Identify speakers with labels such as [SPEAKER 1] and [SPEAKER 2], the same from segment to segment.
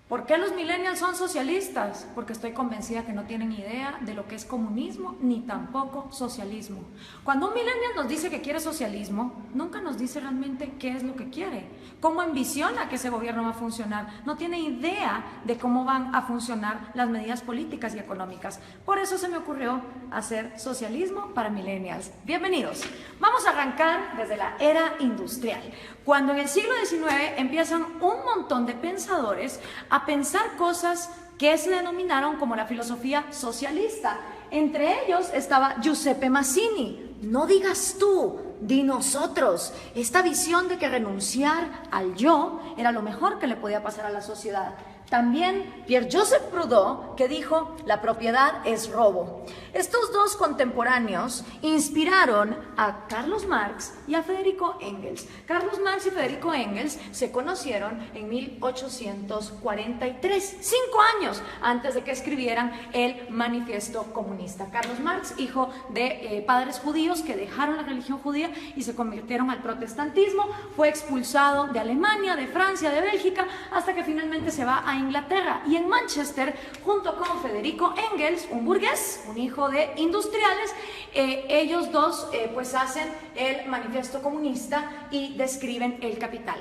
[SPEAKER 1] ¿Por qué los millennials son socialistas? Porque estoy convencida que no tienen idea de lo que es comunismo ni tampoco socialismo. Cuando un millennial nos dice que quiere socialismo, nunca nos dice realmente qué es lo que quiere, cómo ambiciona que ese gobierno va a funcionar. No tiene idea de cómo van a funcionar las medidas políticas y económicas. Por eso se me ocurrió hacer socialismo para millennials. Bienvenidos. Vamos a arrancar desde la era industrial, cuando en el siglo XIX empiezan un montón de pensadores a pensar cosas que se denominaron como la filosofía socialista. Entre ellos estaba Giuseppe Mazzini. No digas tú, di nosotros. Esta visión de que renunciar al yo era lo mejor que le podía pasar a la sociedad. También Pierre-Joseph Proudhon, que dijo, la propiedad es robo. Estos dos contemporáneos inspiraron a Carlos Marx y a Federico Engels. Carlos Marx y Federico Engels se conocieron en 1843, 5 años antes de que escribieran el Manifiesto Comunista. Carlos Marx, hijo de padres judíos que dejaron la religión judía y se convirtieron al protestantismo, fue expulsado de Alemania, de Francia, de Bélgica, hasta que finalmente se va a Inglaterra, y en Manchester, junto con Federico Engels, un burgués, un hijo de industriales, ellos dos pues hacen el Manifiesto Comunista y describen el capital.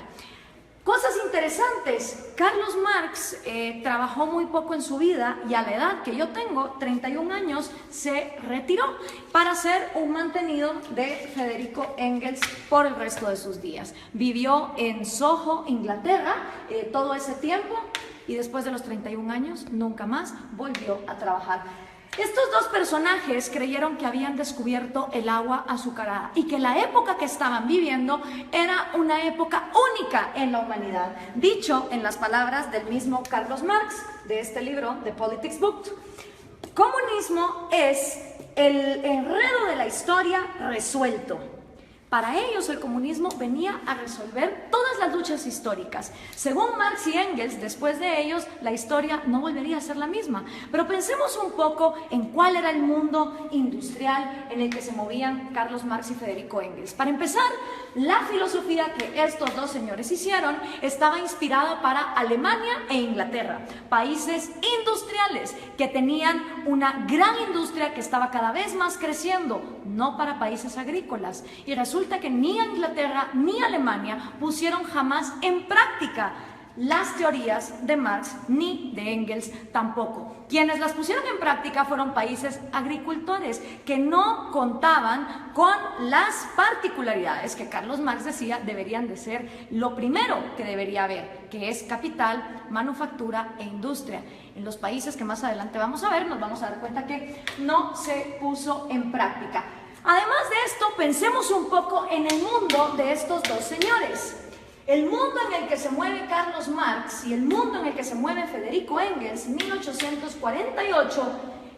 [SPEAKER 1] Cosas interesantes. Carlos Marx trabajó muy poco en su vida y a la edad que yo tengo, 31 años, se retiró para ser un mantenido de Federico Engels por el resto de sus días. Vivió en Soho, Inglaterra, todo ese tiempo, y después de los 31 años nunca más volvió a trabajar. Estos dos personajes creyeron que habían descubierto el agua azucarada y que la época que estaban viviendo era una época única en la humanidad. Dicho en las palabras del mismo Carlos Marx, de este libro, The Politics Book, comunismo es el enredo de la historia resuelto. Para ellos el comunismo venía a resolver todas las luchas históricas. Según Marx y Engels, después de ellos la historia no volvería a ser la misma. Pero pensemos un poco en cuál era el mundo industrial en el que se movían Carlos Marx y Federico Engels. Para empezar, la filosofía que estos dos señores hicieron estaba inspirada para Alemania e Inglaterra, países industriales que tenían una gran industria que estaba cada vez más creciendo, no para países agrícolas. Y resulta que ni Inglaterra ni Alemania pusieron jamás en práctica las teorías de Marx ni de Engels tampoco. Quienes las pusieron en práctica fueron países agricultores que no contaban con las particularidades que Carlos Marx decía deberían de ser lo primero que debería haber, que es capital, manufactura e industria. En los países que más adelante vamos a ver, nos vamos a dar cuenta que no se puso en práctica. Además de esto, pensemos un poco en el mundo de estos dos señores. El mundo en el que se mueve Carlos Marx y el mundo en el que se mueve Federico Engels, 1848,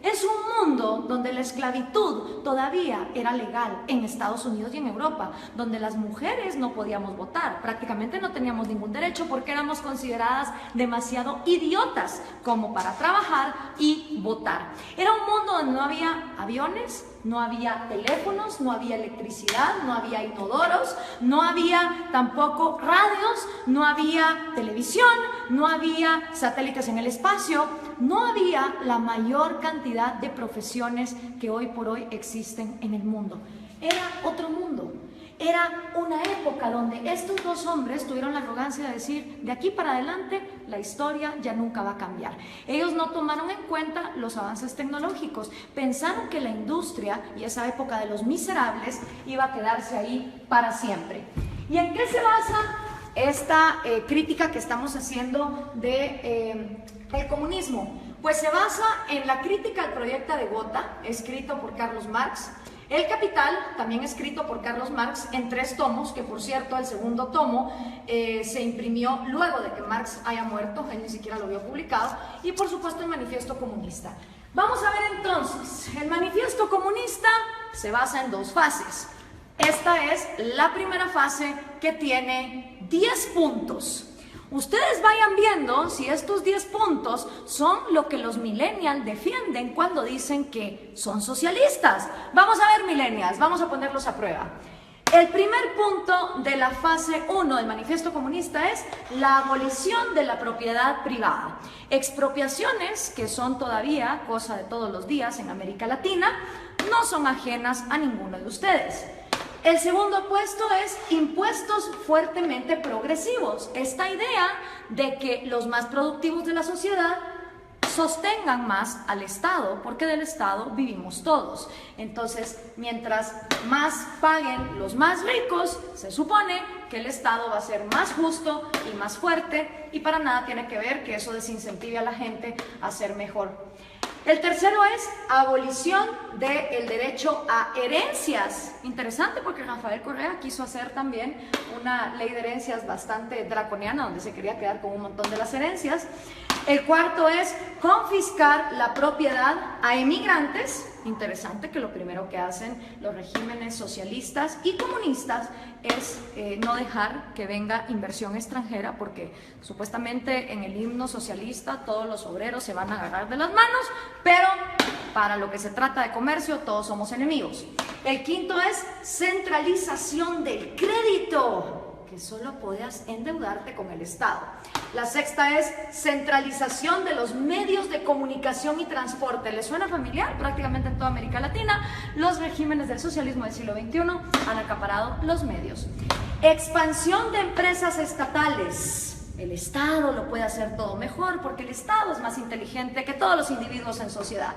[SPEAKER 1] es un mundo donde la esclavitud todavía era legal en Estados Unidos y en Europa, donde las mujeres no podíamos votar, prácticamente no teníamos ningún derecho porque éramos consideradas demasiado idiotas como para trabajar y votar. Era un mundo donde no había aviones, no había teléfonos, no había electricidad, no había inodoros, no había tampoco radios, no había televisión, no había satélites en el espacio, no había la mayor cantidad de profesiones que hoy por hoy existen en el mundo. Era otro mundo. Era una época donde estos dos hombres tuvieron la arrogancia de decir, de aquí para adelante la historia ya nunca va a cambiar. Ellos no tomaron en cuenta los avances tecnológicos, pensaron que la industria y esa época de los miserables iba a quedarse ahí para siempre. ¿Y en qué se basa esta crítica que estamos haciendo de el comunismo? Pues se basa en la crítica al proyecto de Gotha, escrito por Carlos Marx, El Capital, también escrito por Carlos Marx en 3 tomos, que por cierto el segundo tomo se imprimió luego de que Marx haya muerto, él ni siquiera lo vio publicado, y por supuesto el Manifiesto Comunista. Vamos a ver entonces, el Manifiesto Comunista se basa en 2 fases. Esta es la primera fase que tiene 10 puntos. Ustedes vayan viendo si estos 10 puntos son lo que los millennials defienden cuando dicen que son socialistas. Vamos a ver, millennials, vamos a ponerlos a prueba. El primer punto de la fase 1 del Manifiesto Comunista es la abolición de la propiedad privada. Expropiaciones que son todavía cosa de todos los días en América Latina, no son ajenas a ninguno de ustedes. El segundo puesto es impuestos fuertemente progresivos. Esta idea de que los más productivos de la sociedad sostengan más al Estado, porque del Estado vivimos todos. Entonces, mientras más paguen los más ricos, se supone que el Estado va a ser más justo y más fuerte, y para nada tiene que ver que eso desincentive a la gente a ser mejor. El tercero es abolición del derecho a herencias. Interesante, porque Rafael Correa quiso hacer también una ley de herencias bastante draconiana, donde se quería quedar con un montón de las herencias. El cuarto es confiscar la propiedad a emigrantes. Interesante que lo primero que hacen los regímenes socialistas y comunistas es no dejar que venga inversión extranjera, porque supuestamente en el himno socialista todos los obreros se van a agarrar de las manos, pero para lo que se trata de comercio todos somos enemigos. El quinto es centralización del crédito, que solo podías endeudarte con el Estado. La sexta es centralización de los medios de comunicación y transporte. ¿Les suena familiar? Prácticamente en toda América Latina, los regímenes del socialismo del siglo XXI han acaparado los medios. Expansión de empresas estatales. El Estado lo puede hacer todo mejor, porque el Estado es más inteligente que todos los individuos en sociedad.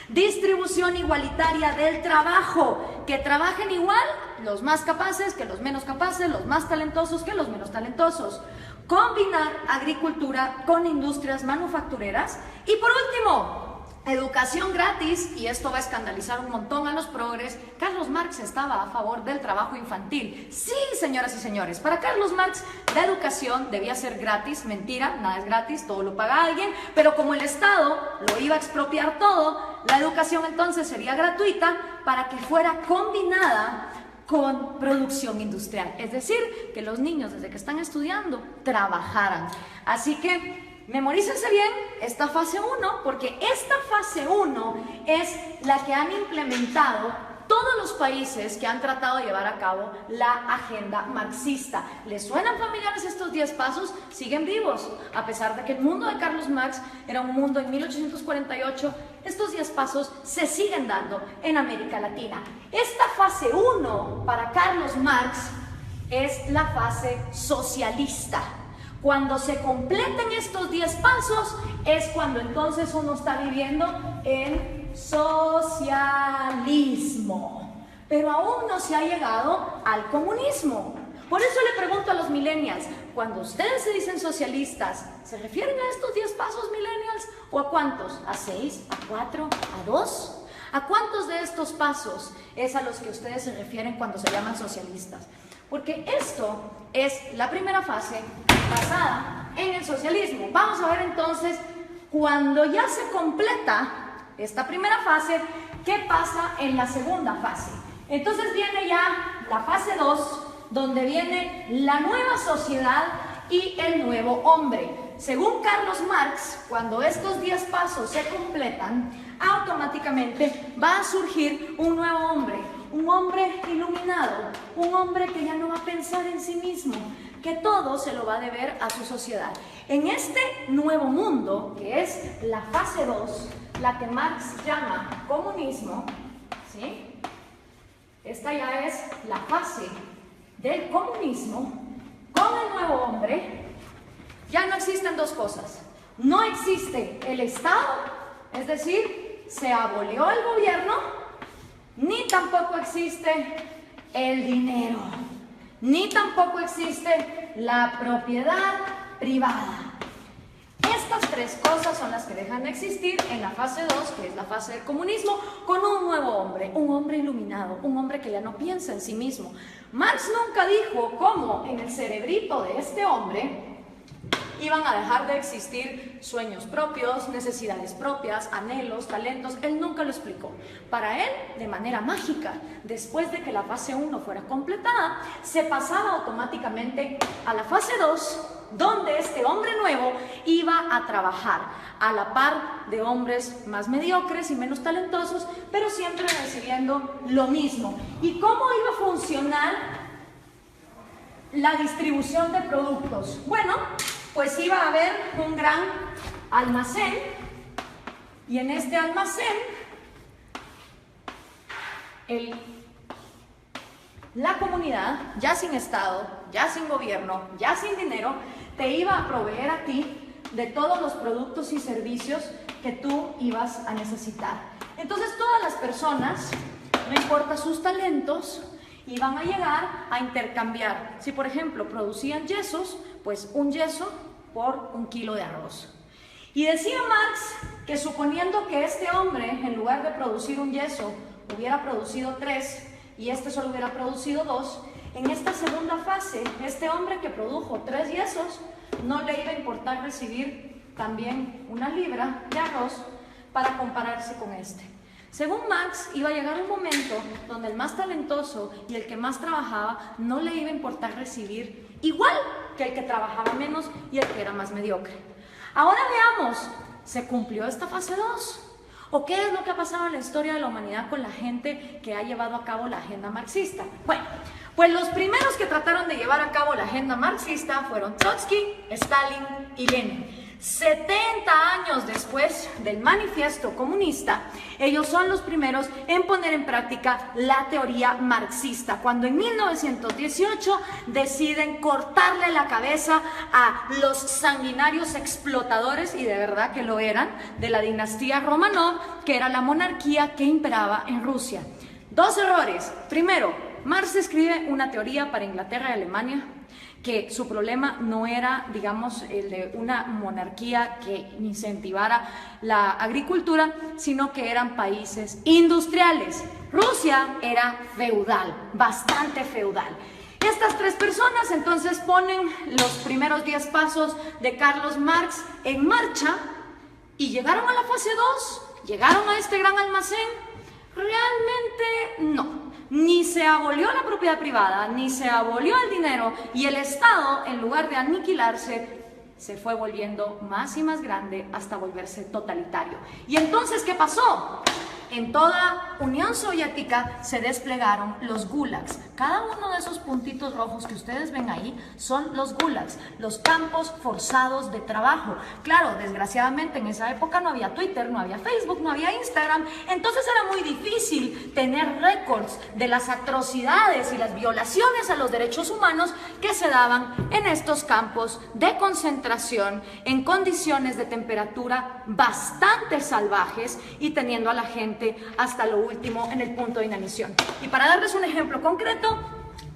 [SPEAKER 1] Distribución igualitaria del trabajo, que trabajen igual los más capaces que los menos capaces, los más talentosos que los menos talentosos. Combinar agricultura con industrias manufactureras. Y por último, educación gratis, y esto va a escandalizar un montón a los progres. Carlos Marx estaba a favor del trabajo infantil. Sí, señoras y señores, para Carlos Marx la educación debía ser gratis. Mentira, nada es gratis, todo lo paga alguien, pero como el Estado lo iba a expropiar todo, la educación entonces sería gratuita para que fuera combinada con producción industrial, es decir, que los niños desde que están estudiando trabajaran. Así que memorícense bien esta fase 1, porque esta fase 1 es la que han implementado todos los países que han tratado de llevar a cabo la agenda marxista. ¿Les suenan familiares estos 10 pasos? Siguen vivos, a pesar de que el mundo de Carlos Marx era un mundo en 1848, estos 10 pasos se siguen dando en América Latina. Esta fase 1 para Carlos Marx es la fase socialista. Cuando se completen estos 10 pasos es cuando entonces uno está viviendo en socialismo, pero aún no se ha llegado al comunismo. Por eso le pregunto a los millennials, cuando ustedes se dicen socialistas, ¿se refieren a estos 10 pasos, millennials? ¿O a cuántos? ¿A 6? ¿A 4? ¿A 2? ¿A cuántos de estos pasos es a los que ustedes se refieren cuando se llaman socialistas? Porque esto es la primera fase basada en el socialismo. Vamos a ver entonces, cuando ya se completa esta primera fase, ¿qué pasa en la segunda fase? Entonces viene ya la fase 2, donde viene la nueva sociedad y el nuevo hombre. Según Carlos Marx, cuando estos 10 pasos se completan, automáticamente va a surgir un nuevo hombre, un hombre iluminado, un hombre que ya no va a pensar en sí mismo, que todo se lo va a deber a su sociedad. En este nuevo mundo, que es la fase 2, la que Marx llama comunismo, ¿sí? Esta ya es la fase del comunismo. Con el nuevo hombre ya no existen dos cosas. No existe el Estado, es decir, se abolió el gobierno, ni tampoco existe el dinero, ni tampoco existe la propiedad privada. Estas tres cosas son las que dejan de existir en la fase 2, que es la fase del comunismo, con un nuevo hombre, un hombre iluminado, un hombre que ya no piensa en sí mismo. Marx nunca dijo cómo en el cerebrito de este hombre iban a dejar de existir sueños propios, necesidades propias, anhelos, talentos. Él nunca lo explicó. Para él, de manera mágica, después de que la fase 1 fuera completada, se pasaba automáticamente a la fase 2, donde este hombre nuevo iba a trabajar a la par de hombres más mediocres y menos talentosos, pero siempre recibiendo lo mismo. ¿Y cómo iba a funcionar la distribución de productos. Bueno, pues iba a haber un gran almacén y en este almacén la comunidad, ya sin Estado, ya sin gobierno, ya sin dinero, te iba a proveer a ti de todos los productos y servicios que tú ibas a necesitar. Entonces todas las personas, no importa sus talentos, iban a llegar a intercambiar. Si por ejemplo producían yesos, pues un yeso por 1 kilo de arroz. Y decía Marx que suponiendo que este hombre, en lugar de producir un yeso, hubiera producido 3 y este solo hubiera producido 2, en esta segunda fase, este hombre que produjo 3 yesos, no le iba a importar recibir también 1 libra de arroz para compararse con este. Según Marx, iba a llegar un momento donde el más talentoso y el que más trabajaba no le iba a importar recibir igual que el que trabajaba menos y el que era más mediocre. Ahora veamos, ¿se cumplió esta fase 2? ¿O qué es lo que ha pasado en la historia de la humanidad con la gente que ha llevado a cabo la agenda marxista? Bueno, pues los primeros que trataron de llevar a cabo la agenda marxista fueron Trotsky, Stalin y Lenin. 70 años después del manifiesto comunista, ellos son los primeros en poner en práctica la teoría marxista, cuando en 1918 deciden cortarle la cabeza a los sanguinarios explotadores, y de verdad que lo eran, de la dinastía Romanov, que era la monarquía que imperaba en Rusia. 2 errores. Primero, Marx escribe una teoría para Inglaterra y Alemania, que su problema no era, digamos, el de una monarquía que incentivara la agricultura, sino que eran países industriales. Rusia era feudal, bastante feudal. Estas 3 personas entonces ponen los primeros 10 pasos de Carlos Marx en marcha y llegaron a la fase 2, llegaron a este gran almacén. Realmente no. Ni se abolió la propiedad privada, ni se abolió el dinero, y el Estado, en lugar de aniquilarse, se fue volviendo más y más grande hasta volverse totalitario. ¿Y entonces qué pasó? En toda Unión Soviética se desplegaron los gulags. Cada uno de esos puntitos rojos que ustedes ven ahí son los gulags, los campos forzados de trabajo. Claro, desgraciadamente en esa época no había Twitter, no había Facebook, no había Instagram, entonces era muy difícil tener récords de las atrocidades y las violaciones a los derechos humanos que se daban en estos campos de concentración en condiciones de temperatura bastante salvajes y teniendo a la gente hasta lo último en el punto de inanición. Y para darles un ejemplo concreto,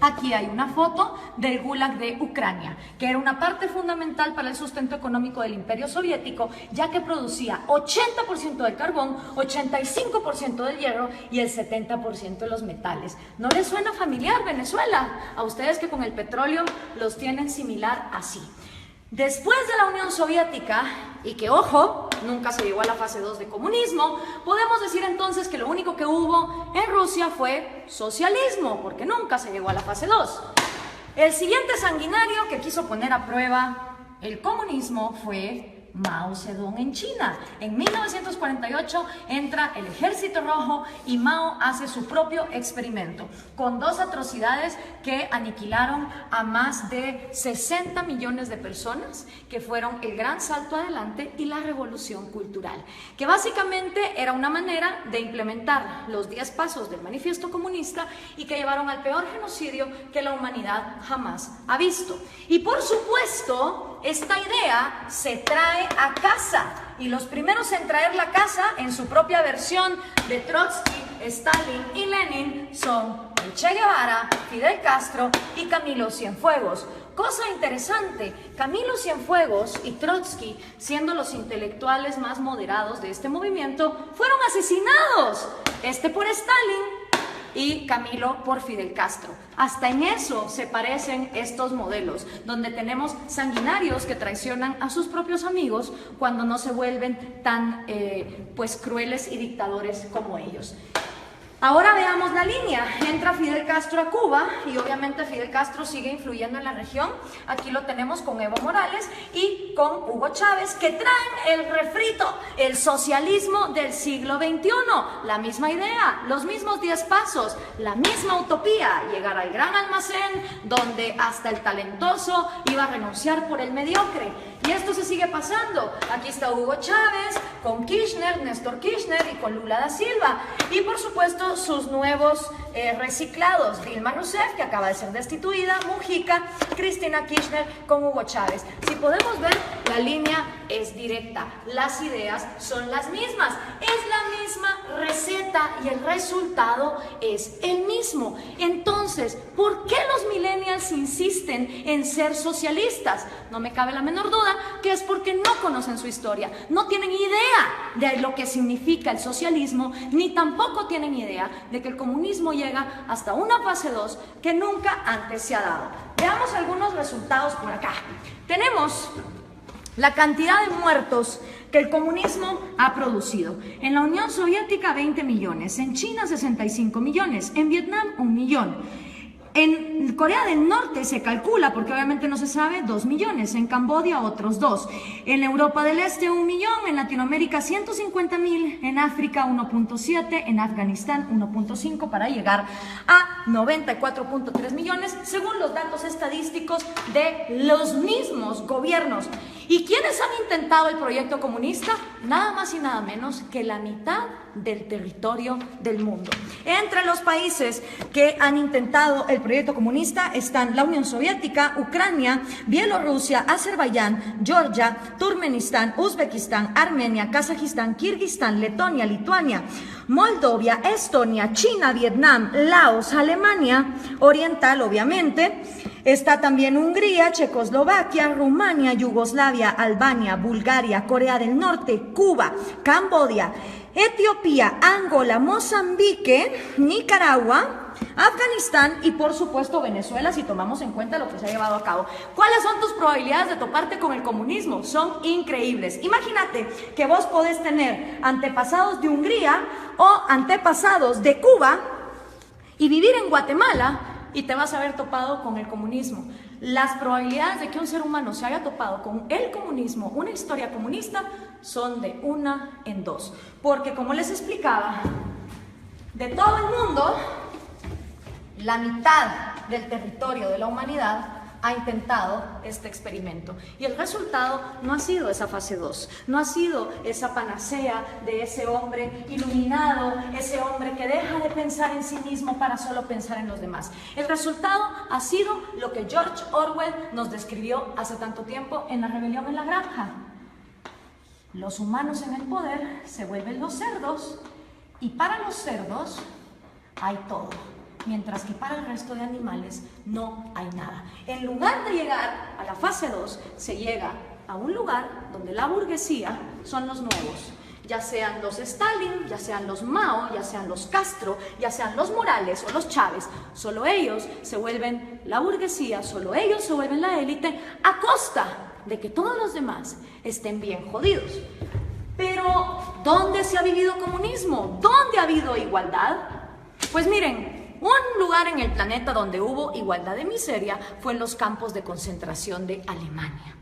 [SPEAKER 1] aquí hay una foto del Gulag de Ucrania, que era una parte fundamental para el sustento económico del Imperio Soviético, ya que producía 80% del carbón, 85% del hierro y el 70% de los metales. ¿No les suena familiar Venezuela? A ustedes que con el petróleo los tienen similar así. Después de la Unión Soviética, y que ojo, nunca se llegó a la fase 2 de comunismo, podemos decir entonces que lo único que hubo en Rusia fue socialismo, porque nunca se llegó a la fase 2. El siguiente sanguinario que quiso poner a prueba el comunismo fue Mao Zedong en China. En 1948 entra el Ejército Rojo y Mao hace su propio experimento con 2 atrocidades que aniquilaron a más de 60 millones de personas, que fueron el gran salto adelante y la revolución cultural, que básicamente era una manera de implementar los 10 pasos del manifiesto comunista y que llevaron al peor genocidio que la humanidad jamás ha visto. Y por supuesto, esta idea se trae a casa, y los primeros en traer la casa en su propia versión de Trotsky, Stalin y Lenin son el Che Guevara, Fidel Castro y Camilo Cienfuegos. Cosa interesante, Camilo Cienfuegos y Trotsky, siendo los intelectuales más moderados de este movimiento, fueron asesinados, este por Stalin y Camilo por Fidel Castro. Hasta en eso se parecen estos modelos, donde tenemos sanguinarios que traicionan a sus propios amigos cuando no se vuelven tan pues crueles y dictadores como ellos. Ahora veamos la línea. Entra Fidel Castro a Cuba y obviamente Fidel Castro sigue influyendo en la región. Aquí lo tenemos con Evo Morales y con Hugo Chávez, que traen el refrito, el socialismo del siglo XXI. La misma idea, los mismos 10 pasos, la misma utopía, llegar al gran almacén donde hasta el talentoso iba a renunciar por el mediocre. Y esto se sigue pasando. Aquí está Hugo Chávez con Kirchner, Néstor Kirchner y con Lula da Silva. Y por supuesto sus nuevos reciclados, Dilma Rousseff, que acaba de ser destituida, Mujica, Cristina Kirchner con Hugo Chávez. Si podemos ver, la línea es directa, las ideas son las mismas, es la misma receta y el resultado es el mismo. Entonces, ¿por qué los millennials insisten en ser socialistas? No me cabe la menor duda que es porque no conocen su historia, no tienen idea de lo que significa el socialismo, ni tampoco tienen idea de que el comunismo llega hasta una fase 2 que nunca antes se ha dado. Veamos algunos resultados por acá. Tenemos la cantidad de muertos que el comunismo ha producido. En la Unión Soviética 20 millones, en China 65 millones, en Vietnam 1 millón. En Corea del Norte se calcula, porque obviamente no se sabe, 2 millones, en Camboya otros 2, en Europa del Este 1 millón, en Latinoamérica 150.000, en África 1.7, en Afganistán 1.5, para llegar a 94.3 millones, según los datos estadísticos de los mismos gobiernos. ¿Y quiénes han intentado el proyecto comunista? Nada más y nada menos que la mitad del territorio del mundo. Entre los países que han intentado el proyecto comunista están la Unión Soviética, Ucrania, Bielorrusia, Azerbaiyán, Georgia, Turkmenistán, Uzbekistán, Armenia, Kazajistán, Kirguistán, Letonia, Lituania, Moldovia, Estonia, China, Vietnam, Laos, Alemania Oriental, obviamente. Está también Hungría, Checoslovaquia, Rumania, Yugoslavia, Albania, Bulgaria, Corea del Norte, Cuba, Camboya, Etiopía, Angola, Mozambique, Nicaragua, Afganistán y por supuesto Venezuela, si tomamos en cuenta lo que se ha llevado a cabo. ¿Cuáles son tus probabilidades de toparte con el comunismo? Son increíbles. Imagínate que vos podés tener antepasados de Hungría o antepasados de Cuba y vivir en Guatemala y te vas a haber topado con el comunismo. Las probabilidades de que un ser humano se haya topado con el comunismo, una historia comunista, son de 1 en 2. Porque como les explicaba, de todo el mundo, la mitad del territorio de la humanidad ha intentado este experimento. Y el resultado no ha sido esa fase 2, no ha sido esa panacea de ese hombre iluminado, ese hombre que deja de pensar en sí mismo para solo pensar en los demás. El resultado ha sido lo que George Orwell nos describió hace tanto tiempo en La rebelión en la granja. Los humanos en el poder se vuelven los cerdos y para los cerdos hay todo, mientras que para el resto de animales no hay nada. En lugar de llegar a la fase 2, se llega a un lugar donde la burguesía son los nuevos, ya sean los Stalin, ya sean los Mao, ya sean los Castro, ya sean los Morales o los Chávez. Solo ellos se vuelven la burguesía, solo ellos se vuelven la élite, a costa de que todos los demás estén bien jodidos. Pero, ¿dónde se ha vivido comunismo? ¿Dónde ha habido igualdad? Pues miren, un lugar en el planeta donde hubo igualdad de miseria fue en los campos de concentración de Alemania.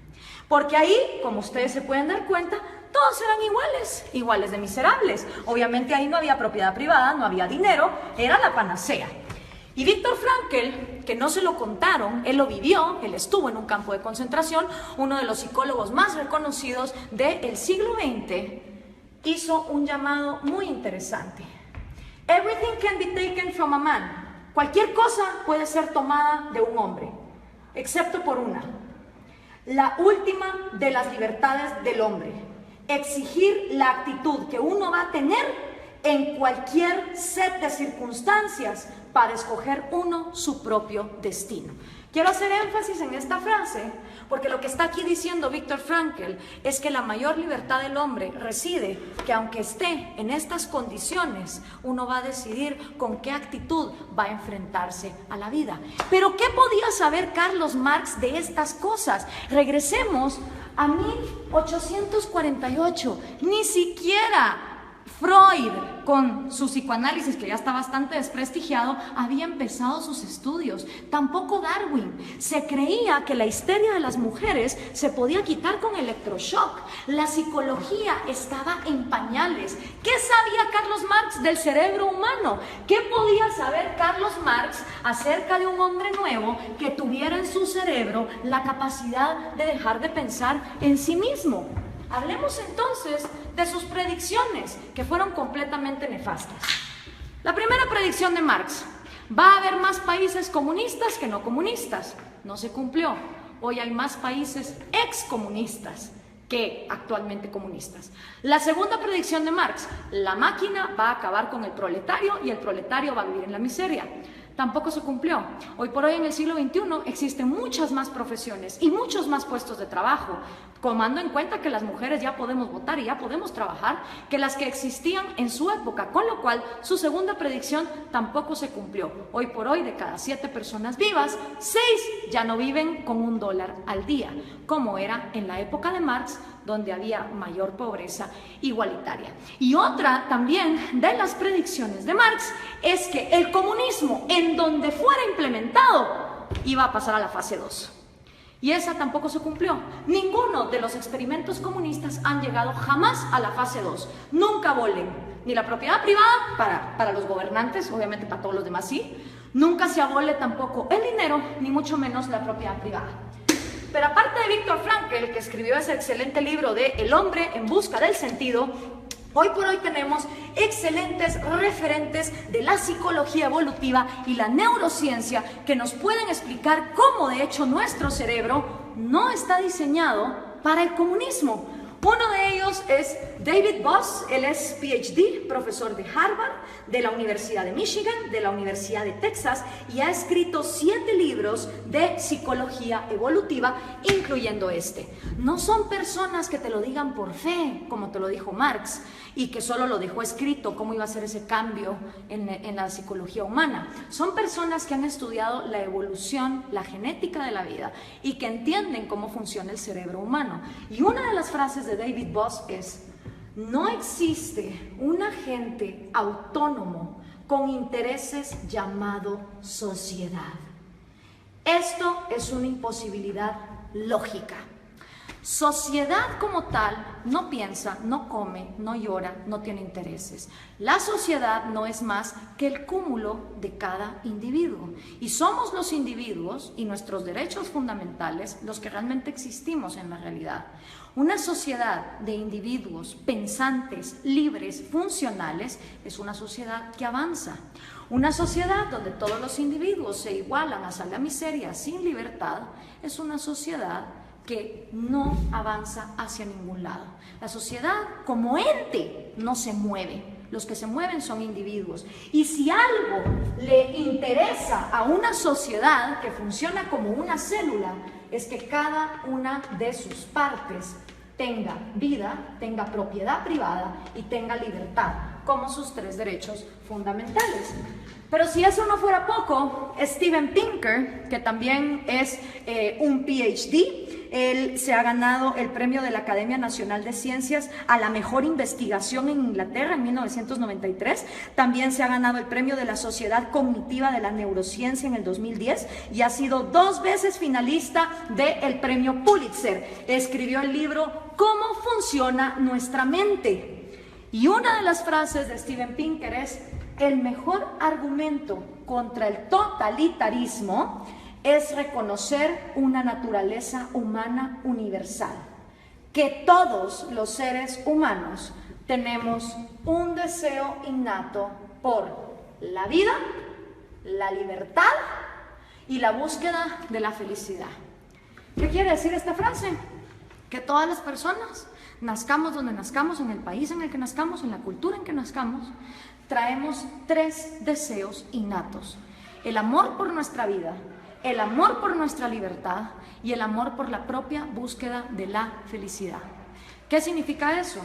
[SPEAKER 1] Porque ahí, como ustedes se pueden dar cuenta, todos eran iguales de miserables. Obviamente ahí no había propiedad privada, no había dinero, era la panacea. Y Viktor Frankl, que no se lo contaron, él lo vivió, él estuvo en un campo de concentración, uno de los psicólogos más reconocidos del siglo XX, hizo un llamado muy interesante. Everything can be taken from a man. Cualquier cosa puede ser tomada de un hombre, excepto por una. La última de las libertades del hombre. Exigir la actitud que uno va a tener en cualquier set de circunstancias para escoger uno su propio destino. Quiero hacer énfasis en esta frase porque lo que está aquí diciendo Viktor Frankl es que la mayor libertad del hombre reside que aunque esté en estas condiciones, uno va a decidir con qué actitud va a enfrentarse a la vida. Pero ¿qué podía saber Carlos Marx de estas cosas? Regresemos a 1848, ni siquiera Freud, con su psicoanálisis, que ya está bastante desprestigiado, había empezado sus estudios. Tampoco Darwin. Se creía que la histeria de las mujeres se podía quitar con electroshock. La psicología estaba en pañales. ¿Qué sabía Carlos Marx del cerebro humano? ¿Qué podía saber Carlos Marx acerca de un hombre nuevo que tuviera en su cerebro la capacidad de dejar de pensar en sí mismo? Hablemos entonces de sus predicciones, que fueron completamente nefastas. La primera predicción de Marx: va a haber más países comunistas que no comunistas. No se cumplió. Hoy hay más países excomunistas que actualmente comunistas. La segunda predicción de Marx: la máquina va a acabar con el proletario y el proletario va a vivir en la miseria. Tampoco se cumplió. Hoy por hoy, en el siglo XXI, existen muchas más profesiones y muchos más puestos de trabajo, tomando en cuenta que las mujeres ya podemos votar y ya podemos trabajar, que las que existían en su época, con lo cual su segunda predicción tampoco se cumplió. Hoy por hoy, de cada 7 personas vivas, 6 ya no viven con $1 al día, como era en la época de Marx, donde había mayor pobreza igualitaria. Y otra también de las predicciones de Marx es que el comunismo, en donde fuera implementado, iba a pasar a la fase 2. Y esa tampoco se cumplió. Ninguno de los experimentos comunistas han llegado jamás a la fase 2. Nunca abolen ni la propiedad privada para los gobernantes, obviamente para todos los demás sí. Nunca se abole tampoco el dinero, ni mucho menos la propiedad privada. Pero aparte de Viktor Frankl, que escribió ese excelente libro de El hombre en busca del sentido, hoy por hoy tenemos excelentes referentes de la psicología evolutiva y la neurociencia que nos pueden explicar cómo de hecho nuestro cerebro no está diseñado para el comunismo. Uno de ellos es David Boss. Él es PhD, profesor de Harvard, de la Universidad de Michigan, de la Universidad de Texas, y ha escrito 7 libros de psicología evolutiva, incluyendo este. No son personas que te lo digan por fe, como te lo dijo Marx, y que solo lo dejó escrito, cómo iba a ser ese cambio en la psicología humana. Son personas que han estudiado la evolución, la genética de la vida, y que entienden cómo funciona el cerebro humano. Y una de las frases de David Boss es: no existe un agente autónomo con intereses llamado sociedad. Esto es una imposibilidad lógica. Sociedad como tal no piensa, no come, no llora, no tiene intereses. La sociedad no es más que el cúmulo de cada individuo. Y somos los individuos y nuestros derechos fundamentales los que realmente existimos en la realidad. Una sociedad de individuos pensantes, libres, funcionales, es una sociedad que avanza. Una sociedad donde todos los individuos se igualan hasta la miseria sin libertad, es una sociedad que no avanza hacia ningún lado. La sociedad como ente no se mueve. Los que se mueven son individuos. Y si algo le interesa a una sociedad que funciona como una célula, es que cada una de sus partes tenga vida, tenga propiedad privada y tenga libertad como sus 3 derechos fundamentales. Pero si eso no fuera poco, Steven Pinker, que también es un PhD, él se ha ganado el premio de la Academia Nacional de Ciencias a la mejor investigación en Inglaterra en 1993. También se ha ganado el premio de la Sociedad Cognitiva de la Neurociencia en el 2010 y ha sido 2 veces finalista del premio Pulitzer. Escribió el libro ¿Cómo funciona nuestra mente? Y una de las frases de Steven Pinker es: el mejor argumento contra el totalitarismo es reconocer una naturaleza humana universal, que todos los seres humanos tenemos un deseo innato por la vida, la libertad y la búsqueda de la felicidad. ¿Qué quiere decir esta frase? Que todas las personas, nazcamos donde nazcamos, en el país en el que nazcamos, en la cultura en que nazcamos, traemos 3 deseos innatos: el amor por nuestra vida, el amor por nuestra libertad y el amor por la propia búsqueda de la felicidad. ¿Qué significa eso?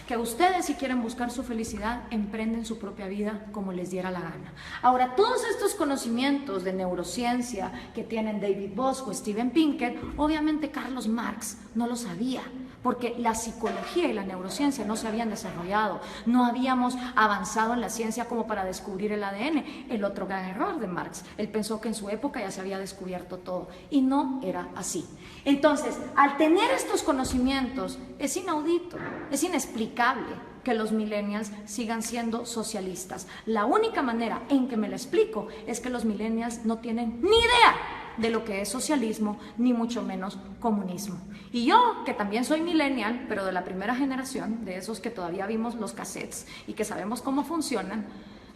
[SPEAKER 1] Que ustedes, si quieren buscar su felicidad, emprenden su propia vida como les diera la gana. Ahora, todos estos conocimientos de neurociencia que tienen David Boss o Steven Pinker, obviamente Carlos Marx no lo sabía, porque la psicología y la neurociencia no se habían desarrollado, no habíamos avanzado en la ciencia como para descubrir el ADN. El otro gran error de Marx, él pensó que en su época ya se había descubierto todo, y no era así. Entonces, al tener estos conocimientos, es inaudito, es inexplicable que los millennials sigan siendo socialistas. La única manera en que me lo explico es que los millennials no tienen ni idea de lo que es socialismo, ni mucho menos comunismo. Y yo, que también soy millennial, pero de la primera generación, de esos que todavía vimos los cassettes y que sabemos cómo funcionan,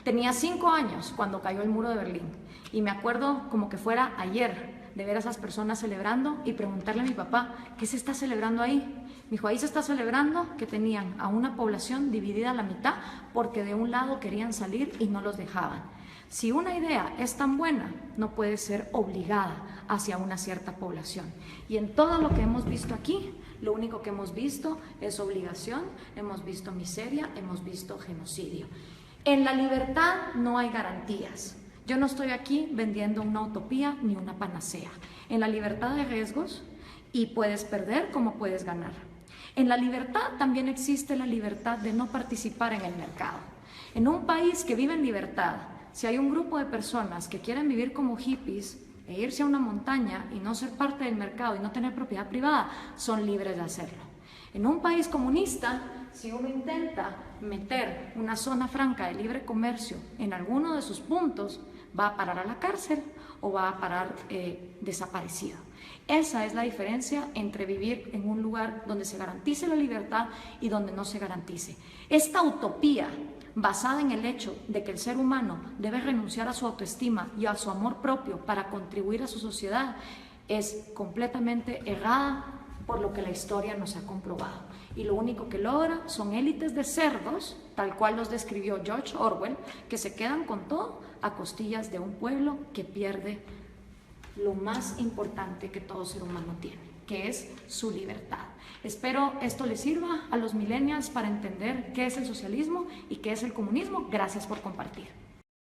[SPEAKER 1] tenía 5 años cuando cayó el muro de Berlín. Y me acuerdo como que fuera ayer de ver a esas personas celebrando y preguntarle a mi papá, ¿qué se está celebrando ahí? Me dijo, ahí se está celebrando que tenían a una población dividida a la mitad porque de un lado querían salir y no los dejaban. Si una idea es tan buena, no puede ser obligada hacia una cierta población. Y en todo lo que hemos visto aquí, lo único que hemos visto es obligación, hemos visto miseria, hemos visto genocidio. En la libertad no hay garantías. Yo no estoy aquí vendiendo una utopía ni una panacea. En la libertad hay riesgos y puedes perder como puedes ganar. En la libertad también existe la libertad de no participar en el mercado. En un país que vive en libertad, si hay un grupo de personas que quieren vivir como hippies e irse a una montaña y no ser parte del mercado y no tener propiedad privada, son libres de hacerlo. En un país comunista, si uno intenta meter una zona franca de libre comercio en alguno de sus puntos, va a parar a la cárcel o va a parar desaparecido. Esa es la diferencia entre vivir en un lugar donde se garantice la libertad y donde no se garantice. Esta utopía basada en el hecho de que el ser humano debe renunciar a su autoestima y a su amor propio para contribuir a su sociedad es completamente errada por lo que la historia nos ha comprobado. Y lo único que logra son élites de cerdos, tal cual los describió George Orwell, que se quedan con todo a costillas de un pueblo que pierde lo más importante que todo ser humano tiene, que es su libertad. Espero esto les sirva a los millennials para entender qué es el socialismo y qué es el comunismo. Gracias por compartir.